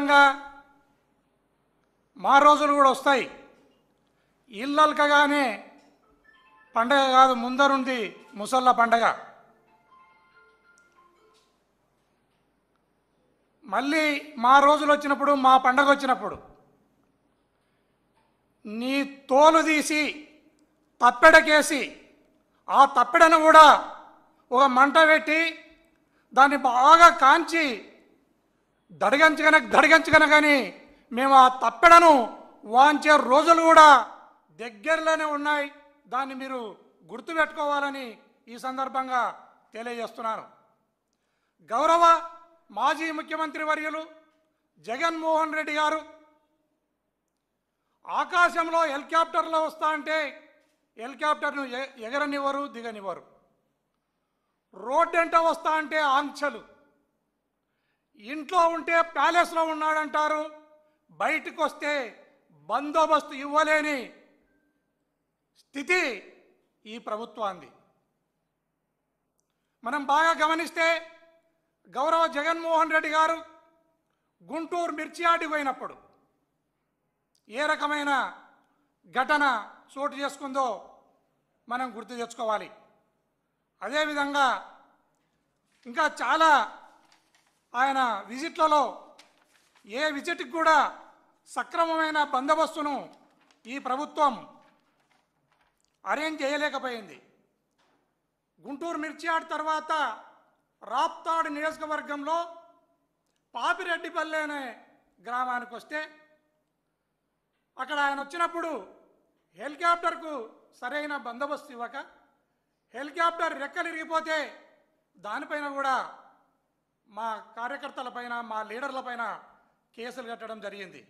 అదేవిధంగా మా రోజులు కూడా వస్తాయి. ఇల్లల్కగానే పండగ కాదు, ముందరుంది ముసళ్ళ పండగ. మళ్ళీ మా రోజులు వచ్చినప్పుడు, మా పండగ వచ్చినప్పుడు నీ తోలు తీసి తప్పెడకేసి ఆ తప్పెడను కూడా ఒక మంట పెట్టి దాన్ని బాగా కాంచి దడిగంచగన కానీ మేము ఆ తప్పెడను వాంచే రోజులు కూడా దగ్గరలోనే ఉన్నాయి. దాన్ని మీరు గుర్తుపెట్టుకోవాలని ఈ సందర్భంగా తెలియజేస్తున్నాను. గౌరవ మాజీ ముఖ్యమంత్రి వర్యులు జగన్మోహన్ రెడ్డి గారు ఆకాశంలో హెలికాప్టర్లో వస్తా అంటే హెలికాప్టర్ను ఎగరనివ్వరు, దిగనివ్వరు. రోడ్డంట వస్తా అంటే ఆంక్షలు. ఇంట్లో ఉంటే ప్యాలెస్లో ఉన్నాడంటారు, బయటకు వస్తే బందోబస్తు ఇవ్వలేని స్థితి ఈ ప్రభుత్వాన్ని. మనం బాగా గమనిస్తే గౌరవ జగన్మోహన్ రెడ్డి గారు గుంటూరు మిర్చియాటికి పోయినప్పుడు ఏ రకమైన ఘటన చోటు చేసుకుందో మనం గుర్తు తెచ్చుకోవాలి. అదేవిధంగా ఇంకా చాలా ఆయన విజిట్లలో ఏ విజిట్కి కూడా సక్రమమైన బందోబస్తును ఈ ప్రభుత్వం అరేంజ్ చేయలేకపోయింది. గుంటూరు మిర్చియాడ్ తర్వాత రాప్తాడు నియోజకవర్గంలో పాపిరెడ్డిపల్లె అనే గ్రామానికి వస్తే అక్కడ ఆయన వచ్చినప్పుడు హెలికాప్టర్కు సరైన బందోబస్తు ఇవ్వక హెలికాప్టర్ రెక్కలు ఇరిగిపోతే దానిపైన కూడా మా కార్యకర్తలపైన, మా లీడర్లపైన కేసులు కట్టడం జరిగింది.